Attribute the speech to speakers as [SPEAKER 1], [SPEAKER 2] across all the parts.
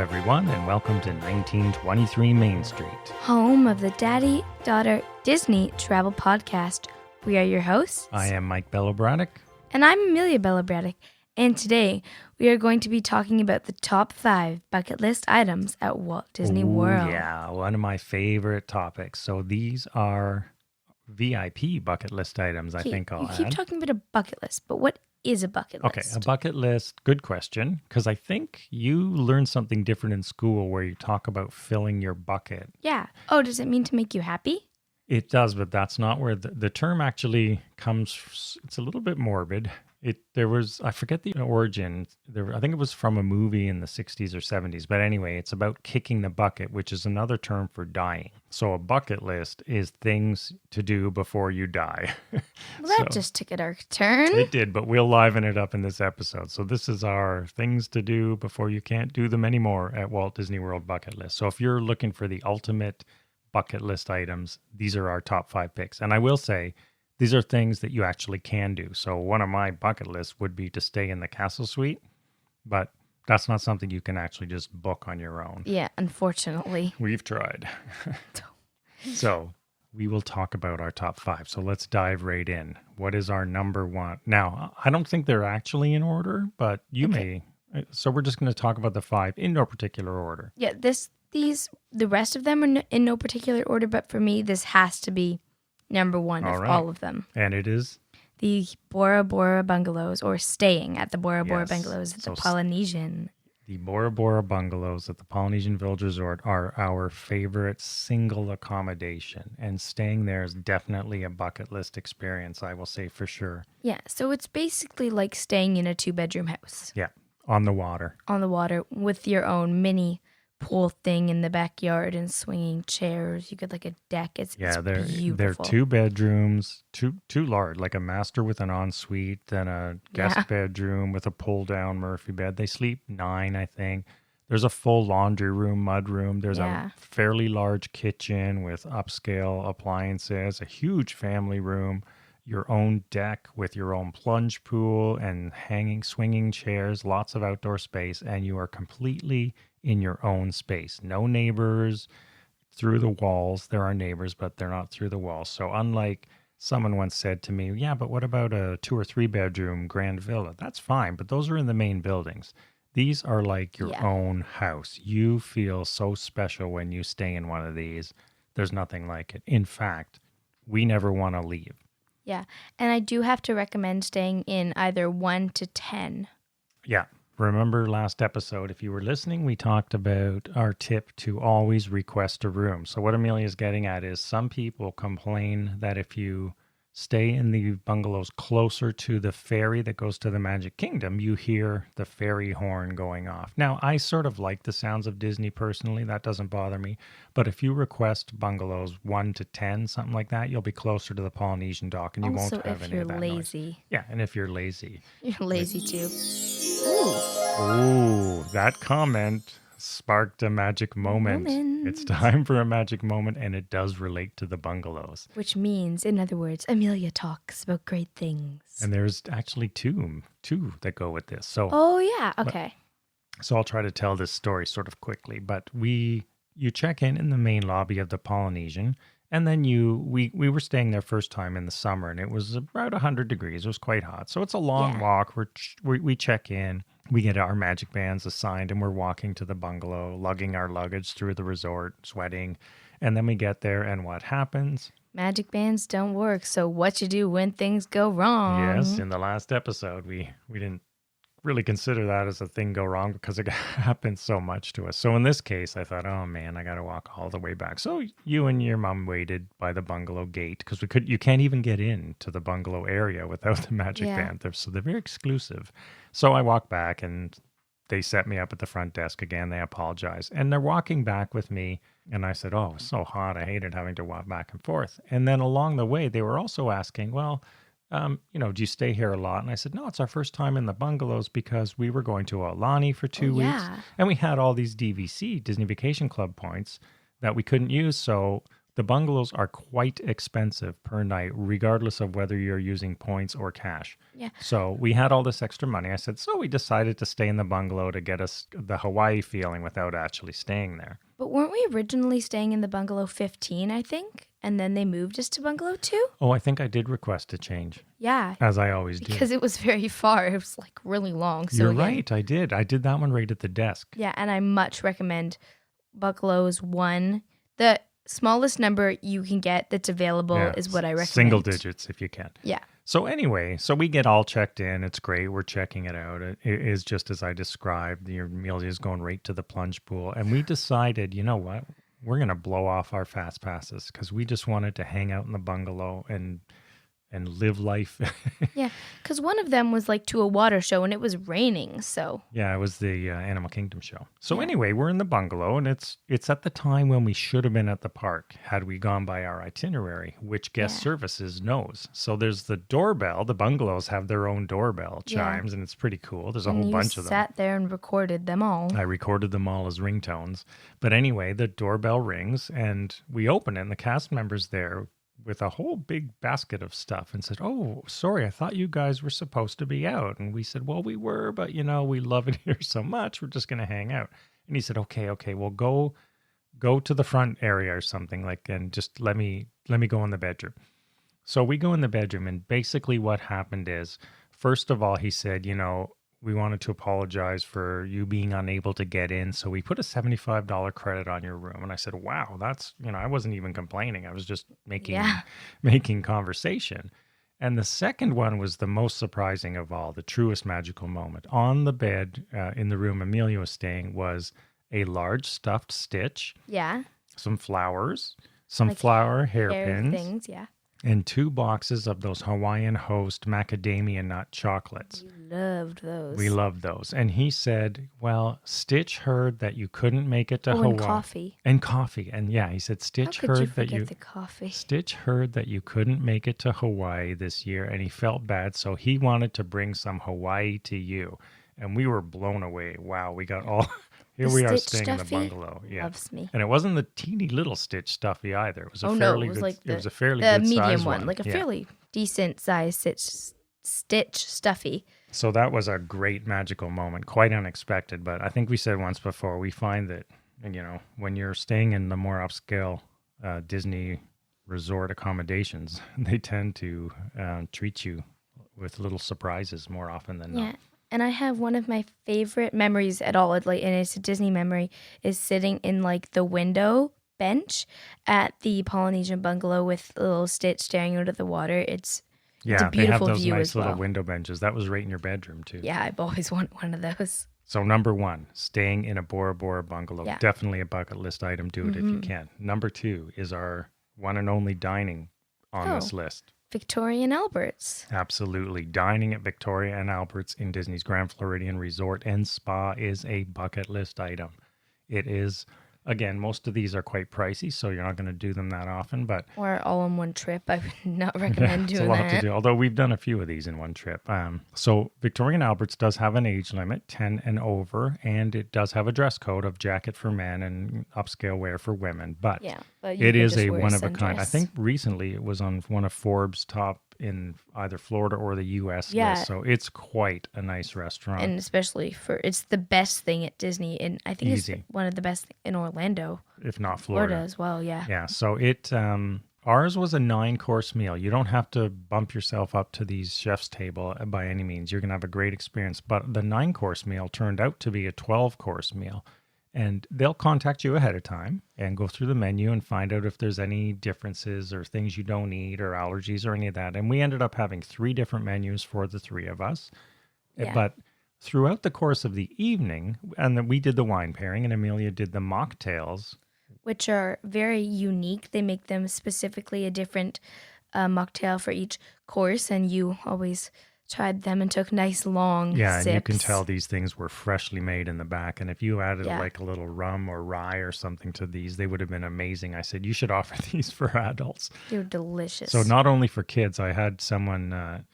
[SPEAKER 1] everyone, and welcome to 1923 Main Street.
[SPEAKER 2] Home of the Daddy-Daughter Disney Travel Podcast. We are your hosts.
[SPEAKER 1] I am Mike Bellobraddock.
[SPEAKER 2] And I'm Amelia Bellobraddock. And today, we are going to be talking about the top 5 bucket list items at Walt Disney World.
[SPEAKER 1] Yeah, one of my favorite topics. So these are VIP bucket list items, I think I'll add.
[SPEAKER 2] You keep talking about a bucket list, but what is a bucket list?
[SPEAKER 1] Okay, a bucket list, good question, because I think you learned something different in school where you talk about filling your bucket.
[SPEAKER 2] Yeah. Oh, does it mean to make you happy?
[SPEAKER 1] It does, but that's not where the term actually comes. It's a little bit morbid. I forget the origin. I think it was from a movie in the 60s or 70s. But anyway, it's about kicking the bucket, which is another term for dying. So a bucket list is things to do before you die.
[SPEAKER 2] Well, that just took a dark turn.
[SPEAKER 1] It did, but we'll liven it up in this episode. So this is our things to do before you can't do them anymore at Walt Disney World bucket list. So if you're looking for the ultimate bucket list items, these are our top 5 picks. And I will say, these are things that you actually can do. So one of my bucket lists would be to stay in the castle suite, but that's not something you can actually just book on your own.
[SPEAKER 2] Yeah, unfortunately.
[SPEAKER 1] We've tried. So we will talk about our top 5. So let's dive right in. What is our number 1? Now, I don't think they're actually in order, but you may. So we're just going to talk about the 5 in no particular order.
[SPEAKER 2] Yeah, the rest of them are in no particular order, but for me, this has to be number 1 of all of them.
[SPEAKER 1] And it is?
[SPEAKER 2] The Bora Bora Bungalows, or staying at the Bora Bora Bungalows at the Polynesian.
[SPEAKER 1] The Bora Bora Bungalows at the Polynesian Village Resort are our favorite single accommodation. And staying there is definitely a bucket list experience, I will say for sure.
[SPEAKER 2] Yeah, so it's basically like staying in a 2-bedroom house.
[SPEAKER 1] Yeah, on the water.
[SPEAKER 2] On the water with your own mini pool thing in the backyard and swinging chairs. You get like a deck. It's beautiful.
[SPEAKER 1] They're 2 bedrooms, too large, like a master with an ensuite, then a guest bedroom with a pull down Murphy bed. They sleep 9, I think. There's a full laundry room, mud room. There's a fairly large kitchen with upscale appliances, a huge family room, your own deck with your own plunge pool and swinging chairs, lots of outdoor space, and you are completely in your own space. No neighbors through the walls. There are neighbors, but they're not through the walls. So unlike someone once said to me, yeah, but what about a 2 or 3 bedroom grand villa? That's fine, but those are in the main buildings. These are like your own house. You feel so special when you stay in one of these. There's nothing like it. In fact, we never want to leave.
[SPEAKER 2] Yeah, and I do have to recommend staying in either 1 to 10.
[SPEAKER 1] Yeah. Remember last episode, if you were listening, we talked about our tip to always request a room. So what Amelia's getting at is some people complain that if you stay in the bungalows closer to the ferry that goes to the Magic Kingdom, you hear the ferry horn going off. Now, I sort of like the sounds of Disney personally. That doesn't bother me. But if you request bungalows 1 to 10, something like that, you'll be closer to the Polynesian dock and you won't have any of that
[SPEAKER 2] lazy.
[SPEAKER 1] Noise. Yeah, and if you're lazy.
[SPEAKER 2] You're lazy too.
[SPEAKER 1] Ooh, that comment sparked a magic moment. It's time for a magic moment, and it does relate to the bungalows.
[SPEAKER 2] Which means, in other words, Amelia talks about great things.
[SPEAKER 1] And there's actually two that go with this. So,
[SPEAKER 2] okay.
[SPEAKER 1] So I'll try to tell this story sort of quickly. But you check in the main lobby of the Polynesian, and then we were staying there first time in the summer, and it was about 100 degrees. It was quite hot. So it's a long walk. We check in. We get our magic bands assigned, and we're walking to the bungalow, lugging our luggage through the resort, sweating. And then we get there, and what happens?
[SPEAKER 2] Magic bands don't work, so what you do when things go wrong.
[SPEAKER 1] Yes, in the last episode, we didn't really consider that as a thing go wrong because it happens so much to us. So in this case, I thought, oh man, I got to walk all the way back. So you and your mom waited by the bungalow gate because you can't even get into the bungalow area without the magic band. So they're very exclusive. So I walk back and they set me up at the front desk again. They apologize. And they're walking back with me. And I said, oh, it's so hot. I hated having to walk back and forth. And then along the way, they were also asking, well, do you stay here a lot? And I said, no, it's our first time in the bungalows because we were going to Aulani for 2 weeks. And we had all these DVC, Disney Vacation Club points that we couldn't use. So the bungalows are quite expensive per night, regardless of whether you're using points or cash.
[SPEAKER 2] Yeah.
[SPEAKER 1] So we had all this extra money. I said, so we decided to stay in the bungalow to get us the Hawaii feeling without actually staying there.
[SPEAKER 2] But weren't we originally staying in the bungalow 15, I think? And then they moved us to bungalow 2?
[SPEAKER 1] Oh, I think I did request a change.
[SPEAKER 2] Yeah.
[SPEAKER 1] As I always do.
[SPEAKER 2] Because it was very far. It was like really long. So
[SPEAKER 1] You're
[SPEAKER 2] again,
[SPEAKER 1] right. I did. I did that one right at the desk.
[SPEAKER 2] Yeah, and I much recommend bungalows 1. The smallest number you can get that's available is what I recommend.
[SPEAKER 1] Single digits if you can.
[SPEAKER 2] Yeah.
[SPEAKER 1] So anyway, so we get all checked in. It's great. We're checking it out. It is just as I described. Your Amelia is going right to the plunge pool. And we decided, you know what? We're going to blow off our fast passes because we just wanted to hang out in the bungalow and live life.
[SPEAKER 2] Yeah, because one of them was like to a water show and it was raining, so.
[SPEAKER 1] Yeah, it was the Animal Kingdom show. So anyway, we're in the bungalow and it's at the time when we should have been at the park had we gone by our itinerary, which guest services knows. So there's the doorbell. The bungalows have their own doorbell chimes and it's pretty cool. There's a whole bunch of them.
[SPEAKER 2] Sat there and recorded them all.
[SPEAKER 1] I recorded them all as ringtones. But anyway, the doorbell rings and we open it and the cast members there with a whole big basket of stuff and said, oh, sorry, I thought you guys were supposed to be out. And we said, well, we were, but we love it here so much. We're just going to hang out. And he said, okay, well, go to the front area or something and just let me go in the bedroom. So we go in the bedroom and basically what happened is, first of all, he said, we wanted to apologize for you being unable to get in. So we put a $75 credit on your room. And I said, wow, that's, I wasn't even complaining. I was just making conversation. And the second one was the most surprising of all, the truest magical moment. On the bed in the room Amelia was staying was a large stuffed Stitch.
[SPEAKER 2] Yeah.
[SPEAKER 1] Some flowers, some flower hairpins.
[SPEAKER 2] Things,
[SPEAKER 1] and 2 boxes of those Hawaiian Host macadamia nut chocolates.
[SPEAKER 2] We loved those.
[SPEAKER 1] We loved those. And he said, well, Stitch heard that you couldn't make it to Hawaii.
[SPEAKER 2] And coffee.
[SPEAKER 1] And coffee. And he said, Stitch heard that you
[SPEAKER 2] the coffee?
[SPEAKER 1] Stitch heard that you couldn't make it to Hawaii this year and he felt bad, so he wanted to bring some Hawaii to you. And we were blown away. Wow, we got all here we are staying in the bungalow. Yeah.
[SPEAKER 2] Loves me.
[SPEAKER 1] And it wasn't the teeny little Stitch stuffy either. It was a
[SPEAKER 2] fairly
[SPEAKER 1] good
[SPEAKER 2] medium
[SPEAKER 1] size
[SPEAKER 2] one, like a fairly decent size Stitch stuffy.
[SPEAKER 1] So that was a great magical moment, quite unexpected. But I think we said once before, we find that, when you're staying in the more upscale Disney resort accommodations, they tend to treat you with little surprises more often than not.
[SPEAKER 2] And I have one of my favorite memories at all, and it's a Disney memory, is sitting in the window bench at the Polynesian bungalow with a little Stitch staring out of the water. It's a beautiful view as well.
[SPEAKER 1] They have those nice little window benches. That was right in your bedroom too.
[SPEAKER 2] Yeah, I've always wanted one of those.
[SPEAKER 1] So number 1, staying in a Bora Bora bungalow. Yeah. Definitely a bucket list item. Do it if you can. Number 2 is our one and only dining on this list.
[SPEAKER 2] Victoria and Albert's.
[SPEAKER 1] Absolutely. Dining at Victoria and Albert's in Disney's Grand Floridian Resort and Spa is a bucket list item. It is, again, most of these are quite pricey, so you're not going to do them that often. Or
[SPEAKER 2] all in one trip. I would not recommend doing that.
[SPEAKER 1] It's a lot to do, although we've done a few of these in one trip. So Victoria and Albert's does have an age limit, 10 and over, and it does have a dress code of jacket for men and upscale wear for women. But it is a one of a kind. I think recently it was on one of Forbes' top in either Florida or the U.S. list. So it's quite a nice restaurant.
[SPEAKER 2] And especially it's the best thing at Disney. And I think it's one of the best in Orlando.
[SPEAKER 1] If not Florida
[SPEAKER 2] as well, yeah.
[SPEAKER 1] Yeah, so ours was a 9-course meal. You don't have to bump yourself up to these chef's table by any means. You're going to have a great experience. But the 9-course meal turned out to be a 12-course meal. And they'll contact you ahead of time and go through the menu and find out if there's any differences or things you don't eat or allergies or any of that. And we ended up having 3 different menus for the 3 of us. Yeah. But throughout the course of the evening, and then we did the wine pairing and Amelia did the mocktails.
[SPEAKER 2] Which are very unique. They make them specifically a different mocktail for each course. And you always tried them and took nice long sips.
[SPEAKER 1] And you can tell these things were freshly made in the back. And if you added a little rum or rye or something to these, they would have been amazing. I said, you should offer these for adults.
[SPEAKER 2] They were delicious.
[SPEAKER 1] So not only for kids, I had someone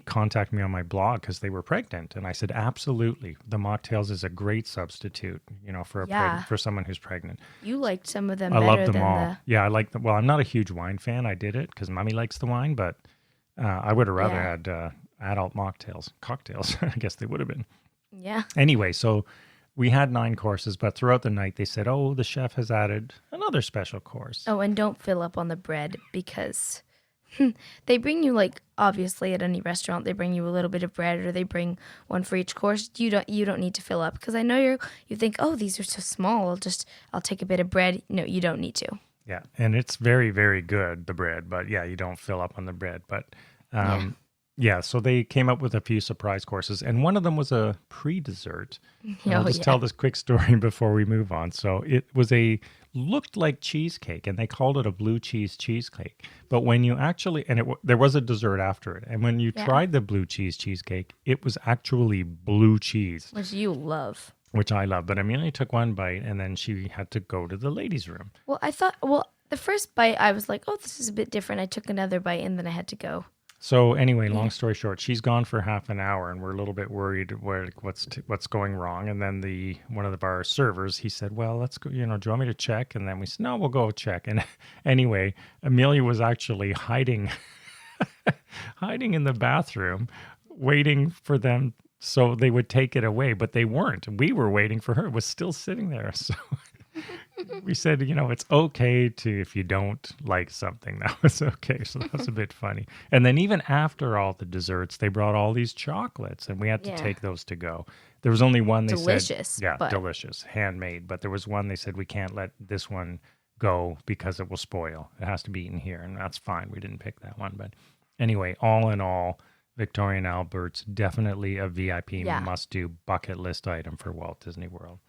[SPEAKER 1] contact me on my blog because they were pregnant, and I said absolutely, the mocktails is a great substitute, for
[SPEAKER 2] Yeah.
[SPEAKER 1] for someone who's pregnant.
[SPEAKER 2] You liked some of them
[SPEAKER 1] I love
[SPEAKER 2] better
[SPEAKER 1] them
[SPEAKER 2] than
[SPEAKER 1] all.
[SPEAKER 2] the.
[SPEAKER 1] Yeah, I like them. Well, I'm not a huge wine fan. I did it because Mummy likes the wine, but I would have rather
[SPEAKER 2] Yeah.
[SPEAKER 1] had adult cocktails. I guess they would have been.
[SPEAKER 2] Yeah.
[SPEAKER 1] Anyway, so we had 9 courses, but throughout the night they said, "Oh, the chef has added another special course."
[SPEAKER 2] Oh, and don't fill up on the bread because they bring you, like, obviously at any restaurant they bring you a little bit of bread, or they bring one for each course. You don't need to fill up, because I know you think, oh, these are so small, I'll take a bit of bread. No, you don't need to.
[SPEAKER 1] Yeah, and it's very, very good, the bread, but yeah, you don't fill up on the bread. But yeah, so they came up with a few surprise courses, and one of them was a pre-dessert. And I'll just tell this quick story before we move on. So it was looked like cheesecake, and they called it a blue cheese cheesecake. But when you actually, there was a dessert after it, and when you tried the blue cheese cheesecake, it was actually blue cheese.
[SPEAKER 2] Which you love.
[SPEAKER 1] Which I love, but Amelia took one bite, and then she had to go to the ladies' room.
[SPEAKER 2] Well, the first bite, I was like, oh, this is a bit different. I took another bite, and then I had to go.
[SPEAKER 1] So anyway, long story short, she's gone for half an hour, and we're a little bit worried what's going wrong. And then one of our servers, he said, "Well, let's go. Do you want me to check?" And then we said, "No, we'll go check." And anyway, Amelia was actually hiding in the bathroom, waiting for them so they would take it away, but they weren't. We were waiting for her. It was still sitting there. So we said, it's okay if you don't like something, that was okay. So that was a bit funny. And then even after all the desserts, they brought all these chocolates, and we had to take those to go. There was only one they
[SPEAKER 2] delicious,
[SPEAKER 1] said, delicious, handmade. But there was one they said, we can't let this one go because it will spoil. It has to be eaten here, and that's fine. We didn't pick that one. But anyway, all in all, Victoria and Albert's definitely a VIP must-do bucket list item for Walt Disney World.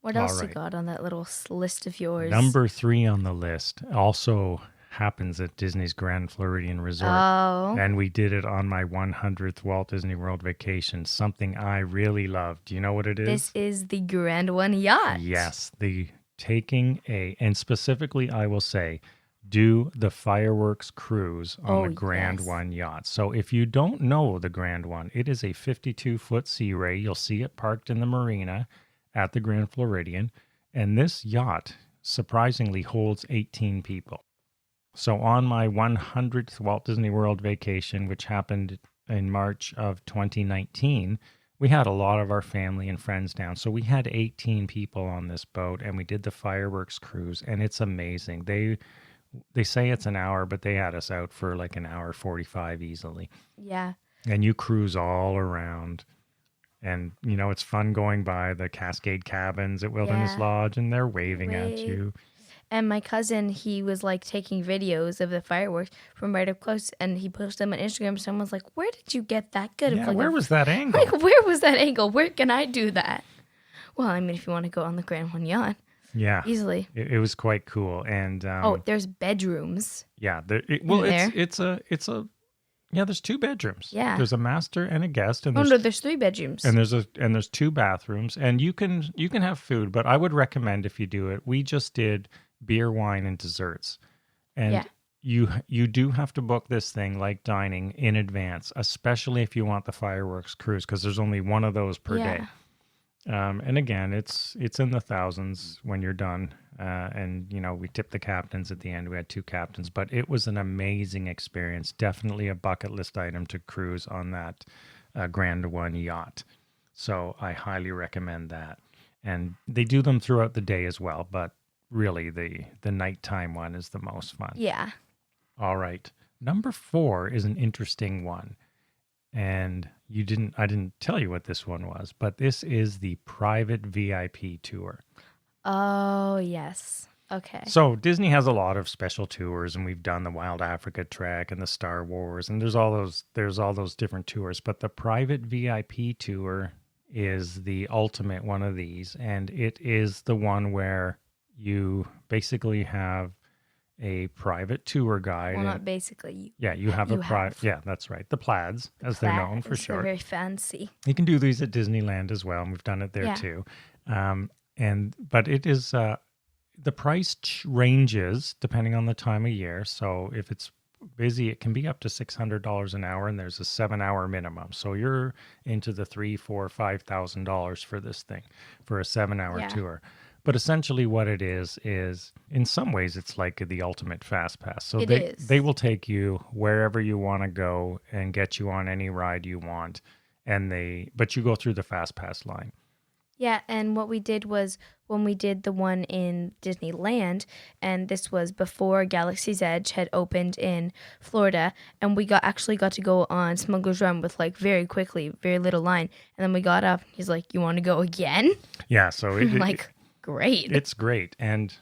[SPEAKER 2] What else you got on that little list of yours?
[SPEAKER 1] Number 3 on the list also happens at Disney's Grand Floridian Resort.
[SPEAKER 2] Oh.
[SPEAKER 1] And we did it on my 100th Walt Disney World vacation, something I really love. Do you know what it is?
[SPEAKER 2] This is the Grand One Yacht.
[SPEAKER 1] Yes, and specifically I will say, do the fireworks cruise on the Grand One Yacht. So if you don't know the Grand One, it is a 52-foot Sea Ray. You'll see it parked in the marina at the Grand Floridian. And this yacht surprisingly holds 18 people. So on my 100th Walt Disney World vacation, which happened in March of 2019, we had a lot of our family and friends down. So we had 18 people on this boat, and we did the fireworks cruise, and it's amazing. They say it's an hour, but they had us out for like an hour 45 easily.
[SPEAKER 2] Yeah.
[SPEAKER 1] And you cruise all around. And, it's fun going by the Cascade Cabins at Wilderness Lodge, and they're waving at you.
[SPEAKER 2] And my cousin, he was like taking videos of the fireworks from right up close, and he posted them on Instagram. Someone's like, where did you get that good?
[SPEAKER 1] Yeah, where was that angle?
[SPEAKER 2] Like, where was that angle? Where can I do that? Well, I mean, if you want to go on the Grand One Yacht.
[SPEAKER 1] Yeah.
[SPEAKER 2] Easily.
[SPEAKER 1] It was quite cool. And
[SPEAKER 2] there's bedrooms.
[SPEAKER 1] Yeah. There's 2 bedrooms.
[SPEAKER 2] Yeah.
[SPEAKER 1] There's a master and a guest. And
[SPEAKER 2] there's 3 bedrooms.
[SPEAKER 1] And there's 2 bathrooms. And you can have food, but I would recommend if you do it, we just did beer, wine, and desserts. And you do have to book this thing like dining in advance, especially if you want the fireworks cruise, because there's only one of those per day. And again, it's in the thousands when you're done. And, we tipped the captains at the end. We had 2 captains, but it was an amazing experience. Definitely a bucket list item to cruise on that Grand One Yacht. So I highly recommend that. And they do them throughout the day as well, but really the nighttime one is the most fun.
[SPEAKER 2] Yeah.
[SPEAKER 1] All right. Number 4 is an interesting one. And I didn't tell you what this one was, but this is the private VIP tour.
[SPEAKER 2] Oh, yes. Okay.
[SPEAKER 1] So Disney has a lot of special tours, and we've done the Wild Africa Trek and the Star Wars, and there's all those different tours, but the private VIP tour is the ultimate one of these, and it is the one where you basically have a private tour guide.
[SPEAKER 2] Well, not basically.
[SPEAKER 1] You have yeah, that's right. The plaids, they're known for short.
[SPEAKER 2] They're very fancy.
[SPEAKER 1] You can do these at Disneyland as well, and we've done it there too. But it is the price ranges depending on the time of year. So if it's busy, it can be up to $600 an hour, and there's a 7-hour minimum. So you're into the $3, $4, $5,000 for this thing for a 7-hour
[SPEAKER 2] Yeah.
[SPEAKER 1] tour. But essentially, what it is in some ways it's like the ultimate fast pass. So
[SPEAKER 2] It
[SPEAKER 1] they
[SPEAKER 2] is.
[SPEAKER 1] they will take you wherever you want to go and get you on any ride you want, but you go through the fast pass line.
[SPEAKER 2] Yeah, and what we did was when we did the one in Disneyland, and this was before Galaxy's Edge had opened in Florida, and we actually got to go on Smuggler's Run with like very quickly, very little line, and then we got up. He's like, "You want to go again?"
[SPEAKER 1] Yeah, so
[SPEAKER 2] I'm like, great.
[SPEAKER 1] it's great. And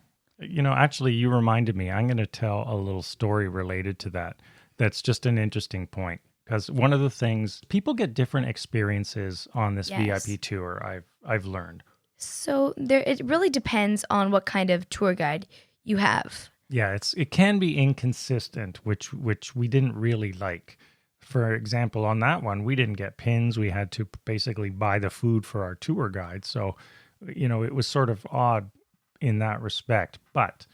[SPEAKER 1] actually, you reminded me. I'm going to tell a little story related to that. That's just an interesting point. Because one of the things, people get different experiences on this
[SPEAKER 2] Yes.
[SPEAKER 1] VIP tour, I've learned.
[SPEAKER 2] So it really depends on what kind of tour guide you have.
[SPEAKER 1] Yeah, it can be inconsistent, which we didn't really like. For example, on that one, we didn't get pins. We had to basically buy the food for our tour guide. So, it was sort of odd in that respect. But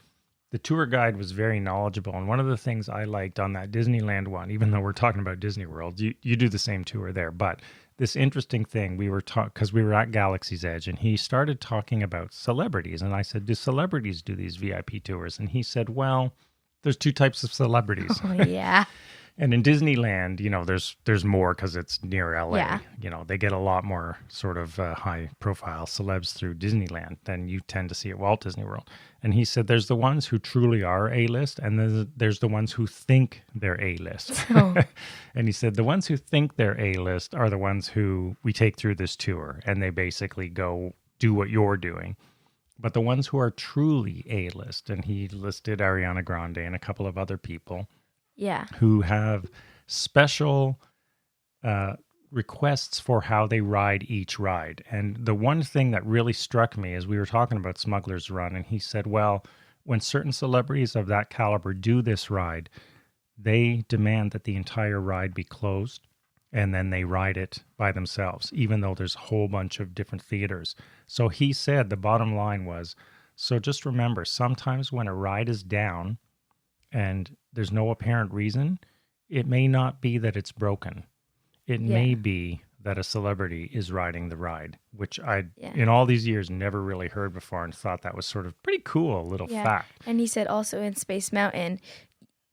[SPEAKER 1] the tour guide was very knowledgeable. And one of the things I liked on that Disneyland one, even though we're talking about Disney World, you do the same tour there. But this interesting thing, because we were at Galaxy's Edge, and he started talking about celebrities. And I said, do celebrities do these VIP tours? And he said, well, there's two types of celebrities.
[SPEAKER 2] Oh, yeah.
[SPEAKER 1] And in Disneyland, there's more because it's near LA.
[SPEAKER 2] Yeah.
[SPEAKER 1] They get a lot more sort of high profile celebs through Disneyland than you tend to see at Walt Disney World. And he said there's the ones who truly are A-list, and then there's the ones who think they're A-list.
[SPEAKER 2] Oh.
[SPEAKER 1] And he said the ones who think they're A-list are the ones who we take through this tour, and they basically go do what you're doing. But the ones who are truly A-list, and he listed Ariana Grande and a couple of other people,
[SPEAKER 2] Yeah.
[SPEAKER 1] who have special requests for how they ride each ride. And the one thing that really struck me is we were talking about Smuggler's Run, and he said, well, when certain celebrities of that caliber do this ride, they demand that the entire ride be closed, and then they ride it by themselves, even though there's a whole bunch of different theaters. So he said the bottom line was, so just remember, sometimes when a ride is down and there's no apparent reason, it may not be that it's broken. It may be that a celebrity is riding the ride, which I, in all these years, never really heard before, and thought that was sort of pretty cool little fact.
[SPEAKER 2] And he said also in Space Mountain,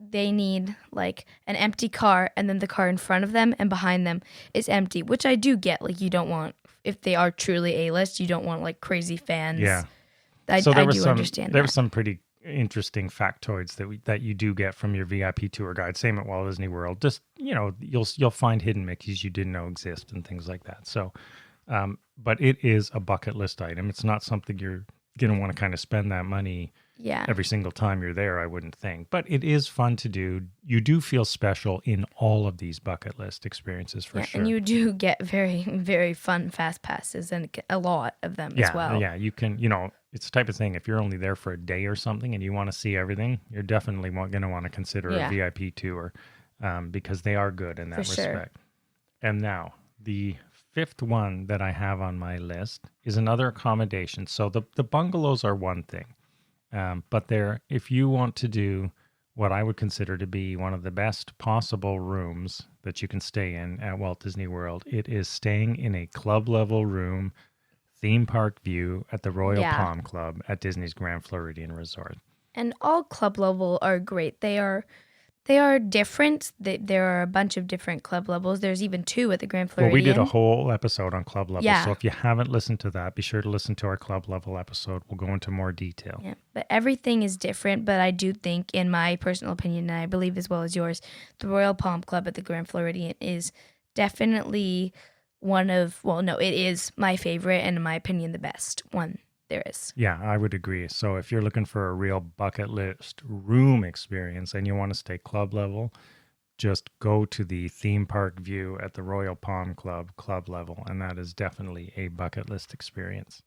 [SPEAKER 2] they need like an empty car, and then the car in front of them and behind them is empty, which I do get. Like, you don't want, if they are truly A-list, you don't want like crazy fans.
[SPEAKER 1] Yeah.
[SPEAKER 2] I do understand that.
[SPEAKER 1] There were some pretty interesting factoids that you do get from your VIP tour guide. Same at Walt Disney World. Just you'll find hidden Mickeys you didn't know exist and things like that. So, but it is a bucket list item. It's not something you're gonna want to kind of spend that money every single time you're there, I wouldn't think. But it is fun to do. You do feel special in all of these bucket list experiences for sure.
[SPEAKER 2] And you do get very, very fun fast passes, and a lot of them as well.
[SPEAKER 1] Yeah, you can, it's the type of thing, if you're only there for a day or something and you want to see everything, you're definitely going to want to consider a VIP tour because they are good in that respect. And now, the fifth one that I have on my list is another accommodation. So the bungalows are one thing, but if you want to do what I would consider to be one of the best possible rooms that you can stay in at Walt Disney World, it is staying in a club level room, theme park view at the Royal Palm Club at Disney's Grand Floridian Resort. And
[SPEAKER 2] all club level are great. They are different. There are a bunch of different club levels. There's even 2 at the Grand Floridian.
[SPEAKER 1] Well, we did a whole episode on club level.
[SPEAKER 2] Yeah.
[SPEAKER 1] So if you haven't listened to that, be sure to listen to our club level episode. We'll go into more detail.
[SPEAKER 2] Yeah, but everything is different. But I do think, in my personal opinion, and I believe as well as yours, the Royal Palm Club at the Grand Floridian is definitely it is my favorite, and in my opinion, the best one there is.
[SPEAKER 1] Yeah, I would agree. So if you're looking for a real bucket list room experience and you want to stay club level, just go to the theme park view at the Royal Palm Club level, and that is definitely a bucket list experience.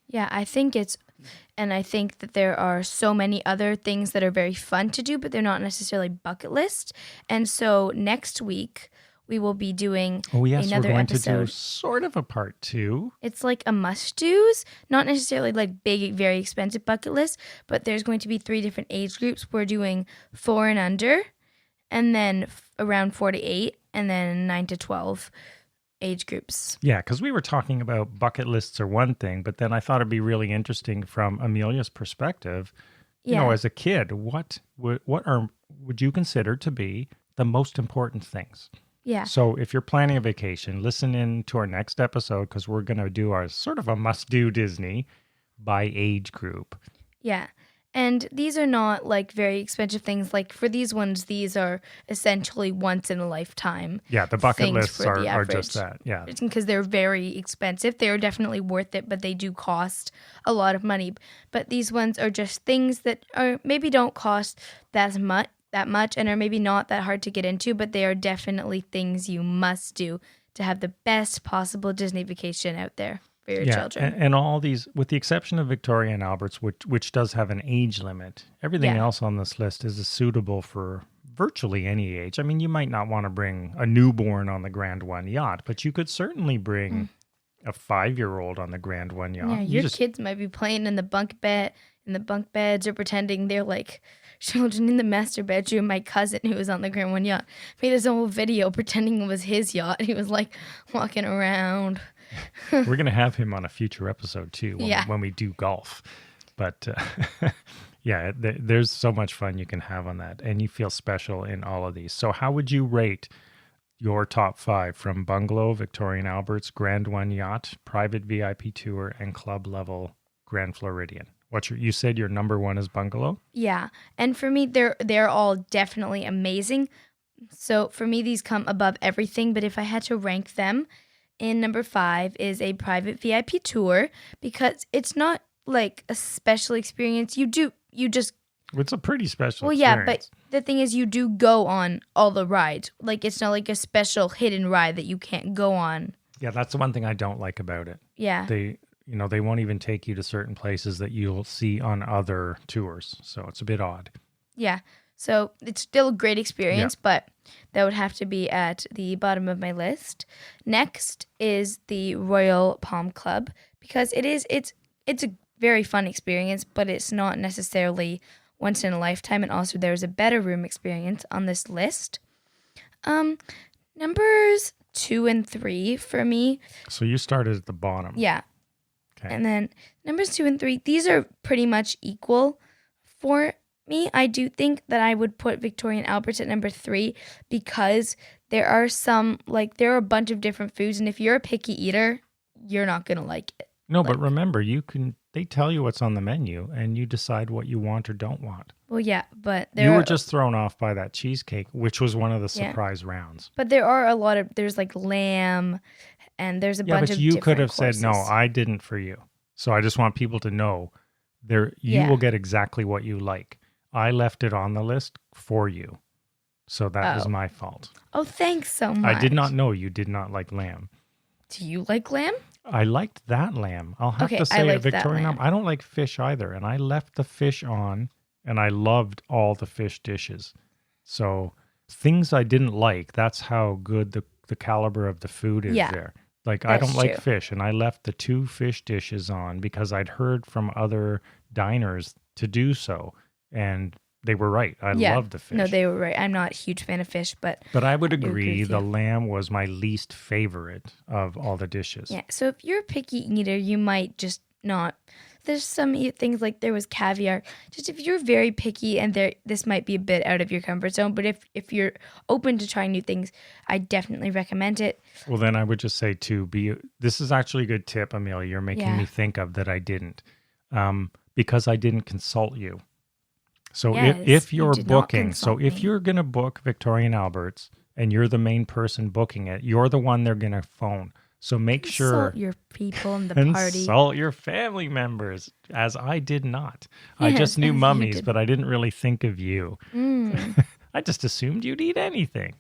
[SPEAKER 2] Yeah, I think that there are so many other things that are very fun to do, but they're not necessarily bucket list. And so next week, we will be doing another episode.
[SPEAKER 1] We're going to do sort of a part 2.
[SPEAKER 2] It's like a must-dos, not necessarily like big, very expensive bucket list, but there's going to be 3 different age groups. We're doing 4 and under, and then around 4 to 8, and then 9 to 12 age groups.
[SPEAKER 1] Yeah, because we were talking about bucket lists are one thing, but then I thought it'd be really interesting from Amelia's perspective. You know, as a kid, what would you consider to be the most important things?
[SPEAKER 2] Yeah.
[SPEAKER 1] So if you're planning a vacation, listen in to our next episode because we're going to do our sort of a must-do Disney by age group.
[SPEAKER 2] Yeah. And these are not like very expensive things. Like for these ones, these are essentially once in a lifetime.
[SPEAKER 1] Yeah, the bucket lists are
[SPEAKER 2] average,
[SPEAKER 1] just that. Yeah.
[SPEAKER 2] Because they're very expensive. They're definitely worth it, but they do cost a lot of money. But these ones are just things that are maybe don't cost that much and are maybe not that hard to get into, but they are definitely things you must do to have the best possible Disney vacation out there for your children.
[SPEAKER 1] And all these, with the exception of Victoria and Albert's, which does have an age limit, everything else on this list is suitable for virtually any age. I mean, you might not want to bring a newborn on the Grand One yacht, but you could certainly bring a 5-year-old on the Grand One yacht.
[SPEAKER 2] Yeah, your kids might be playing in the bunk beds or pretending they're like children in the master bedroom. My cousin who was on the Grand One yacht made his whole video pretending it was his yacht. He was like walking around.
[SPEAKER 1] We're going to have him on a future episode too when we do golf. But there's so much fun you can have on that, and you feel special in all of these. So how would you rate your top 5 from Bungalow, Victoria and Albert's, Grand One Yacht, Private VIP Tour, and Club Level Grand Floridian? You said your number 1 is Bungalow?
[SPEAKER 2] Yeah, and for me, they're all definitely amazing. So for me, these come above everything. But if I had to rank them, in number 5 is a Private VIP Tour, because it's not like a special experience.
[SPEAKER 1] It's a pretty special experience.
[SPEAKER 2] Yeah, but the thing is, you do go on all the rides. Like, it's not like a special hidden ride that you can't go on.
[SPEAKER 1] Yeah, that's the one thing I don't like about it.
[SPEAKER 2] Yeah.
[SPEAKER 1] They won't even take you to certain places that you'll see on other tours. So it's a bit odd.
[SPEAKER 2] Yeah. So it's still a great experience, but that would have to be at the bottom of my list. Next is the Royal Palm Club, because it's a very fun experience, but it's not necessarily once in a lifetime. And also there's a better room experience on this list. Numbers 2 and 3 for me.
[SPEAKER 1] So you started at the bottom.
[SPEAKER 2] Yeah.
[SPEAKER 1] Okay.
[SPEAKER 2] And then numbers 2 and 3, these are pretty much equal for me. I do think that I would put Victoria and Albert's at number 3 because there are a bunch of different foods, and if you're a picky eater, you're not going to like it.
[SPEAKER 1] No, but remember, they tell you what's on the menu and you decide what you want or don't want.
[SPEAKER 2] Well, yeah, but
[SPEAKER 1] you were just thrown off by that cheesecake, which was one of the surprise rounds.
[SPEAKER 2] But there's like lamb, and there's a bunch of different
[SPEAKER 1] courses. You could have
[SPEAKER 2] said,
[SPEAKER 1] no, I didn't for you. So I just want people to know you will get exactly what you like. I left it on the list for you. So that was my fault.
[SPEAKER 2] Oh, thanks so much.
[SPEAKER 1] I did not know you did not like lamb.
[SPEAKER 2] Do you like lamb?
[SPEAKER 1] I liked that lamb. I'll have to say at Victoria, I don't like fish either. And I left the fish on, and I loved all the fish dishes. So things I didn't like, that's how good the caliber of the food is there. Like, I don't like fish, and I left the 2 fish dishes on because I'd heard from other diners to do so. And they were right. I love the fish.
[SPEAKER 2] No, they were right. I'm not a huge fan of fish, but
[SPEAKER 1] I would agree the lamb was my least favorite of all the dishes.
[SPEAKER 2] Yeah. So if you're a picky eater, you might just not. There's some things like there was caviar. Just if you're very picky, and this might be a bit out of your comfort zone, but if you're open to trying new things, I definitely recommend it.
[SPEAKER 1] Well, then I would just say this is actually a good tip, Amelia. You're making me think of that I didn't, because I didn't consult you. So if you're booking, if you're going to book Victoria and Albert's and you're the main person booking it, you're the one they're going to phone. So make sure.
[SPEAKER 2] Consult your people in the party.
[SPEAKER 1] Consult your family members, as I did not. I just knew mummies, but I didn't really think of you. I just assumed you'd eat anything.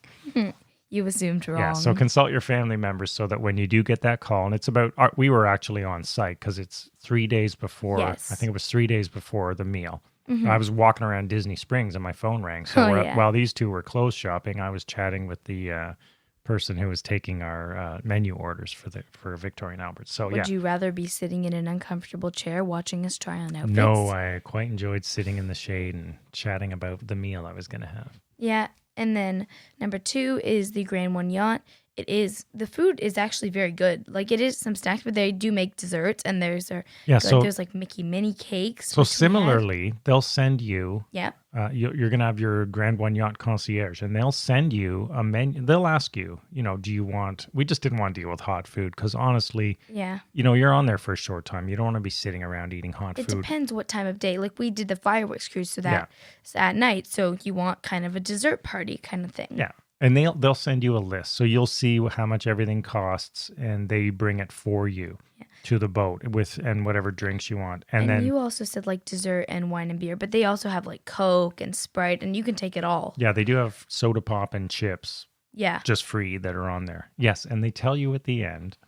[SPEAKER 2] You assumed wrong.
[SPEAKER 1] Yeah, so consult your family members so that when you do get that call, and it's we were actually on site because it's 3 days before, I think it was 3 days before the meal. Mm-hmm. I was walking around Disney Springs and my phone rang. So while these two were clothes shopping, I was chatting with the person who was taking our menu orders for Victoria and Albert. So
[SPEAKER 2] Would you rather be sitting in an uncomfortable chair watching us try on outfits?
[SPEAKER 1] No, I quite enjoyed sitting in the shade and chatting about the meal I was going to have.
[SPEAKER 2] Yeah, And then number 2 is the Grand One Yacht. The food is actually very good. Like it is some snacks, but they do make desserts, and there's
[SPEAKER 1] Yeah.
[SPEAKER 2] good. There's like Mickey mini cakes.
[SPEAKER 1] So
[SPEAKER 2] which we had.
[SPEAKER 1] similarly, they'll send you.
[SPEAKER 2] Yeah.
[SPEAKER 1] You're going to have your Grand One Yacht concierge, and they'll send you a menu. They'll ask you, do you want? We just didn't want to deal with hot food because honestly,
[SPEAKER 2] Yeah.
[SPEAKER 1] You're on there for a short time. You don't want to be sitting around eating hot
[SPEAKER 2] It
[SPEAKER 1] food.
[SPEAKER 2] depends what time of day. Like we did the fireworks cruise, so that's at night. So you want kind of a dessert party kind of thing.
[SPEAKER 1] Yeah. And they'll send you a list. So you'll see how much everything costs, and they bring it for you to the boat and whatever drinks you want. And then
[SPEAKER 2] you also said like dessert and wine and beer, but they also have like Coke and Sprite, and you can take it all.
[SPEAKER 1] Yeah, they do have soda pop and chips.
[SPEAKER 2] Yeah.
[SPEAKER 1] Just free that are on there. Yes, and they tell you at the end,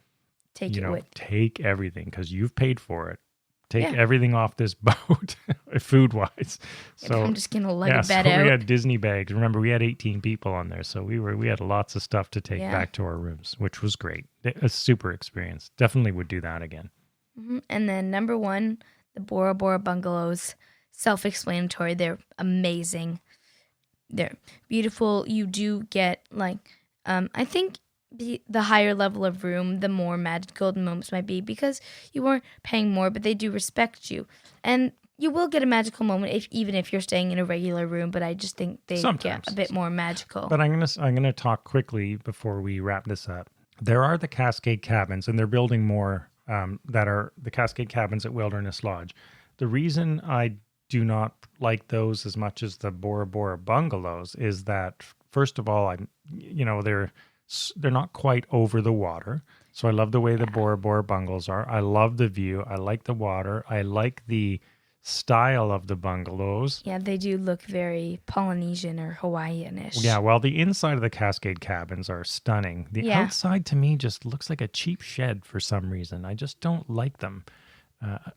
[SPEAKER 2] take it with.
[SPEAKER 1] Take everything because you've paid for it. Take everything off this boat, food-wise. So
[SPEAKER 2] I'm just gonna lug a bed
[SPEAKER 1] so
[SPEAKER 2] out.
[SPEAKER 1] we had Disney bags. Remember, we had 18 people on there, so we had lots of stuff to take back to our rooms, which was great. A super experience. Definitely would do that again.
[SPEAKER 2] Mm-hmm. And then number 1, the Bora Bora bungalows. Self-explanatory. They're amazing. They're beautiful. You do get like, I think. The higher level of room, the more magical the moments might be because you weren't paying more, but they do respect you. And you will get a magical moment even if you're staying in a regular room, but I just think they get a bit more magical.
[SPEAKER 1] But I'm gonna talk quickly before we wrap this up. There are the Cascade Cabins, and they're building more that are the Cascade Cabins at Wilderness Lodge. The reason I do not like those as much as the Bora Bora bungalows is that, first of all, they're not quite over the water. So I love the way the Bora Bora bungalows are. I love the view. I like the water. I like the style of the bungalows.
[SPEAKER 2] Yeah, they do look very Polynesian or Hawaiian-ish.
[SPEAKER 1] Yeah, well, the inside of the Cascade Cabins are stunning. The outside to me just looks like a cheap shed for some reason. I just don't like them.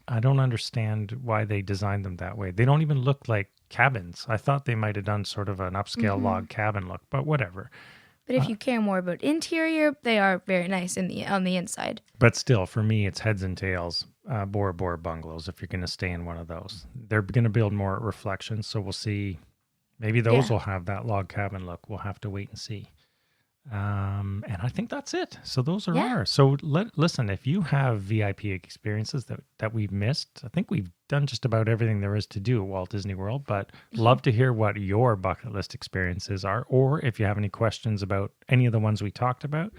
[SPEAKER 1] I don't understand why they designed them that way. They don't even look like cabins. I thought they might have done sort of an upscale log cabin look, but whatever.
[SPEAKER 2] But if you care more about interior, they are very nice on the inside.
[SPEAKER 1] But still, for me, it's heads and tails Bora Bora bungalows if you're going to stay in one of those. They're going to build more reflections, so we'll see. Maybe those will have that log cabin look. We'll have to wait and see. And I think that's it. So those are ours. So listen, if you have VIP experiences that we've missed, I think we've done just about everything there is to do at Walt Disney World, but love to hear what your bucket list experiences are, or if you have any questions about any of the ones we talked about,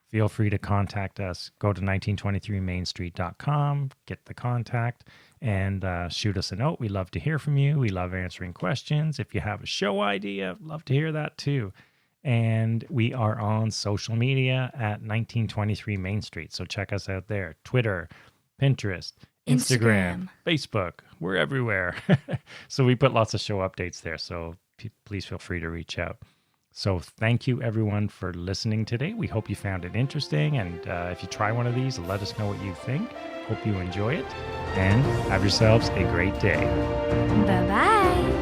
[SPEAKER 1] feel free to contact us. Go to 1923mainstreet.com, get the contact, and shoot us a note. We love to hear from you. We love answering questions. If you have a show idea, love to hear that too. And we are on social media at 1923 Main Street. So check us out there. Twitter, Pinterest, Instagram, Facebook. We're everywhere. So we put lots of show updates there. So please feel free to reach out. So thank you, everyone, for listening today. We hope you found it interesting. And if you try one of these, let us know what you think. Hope you enjoy it. And have yourselves a great day.
[SPEAKER 2] Bye-bye.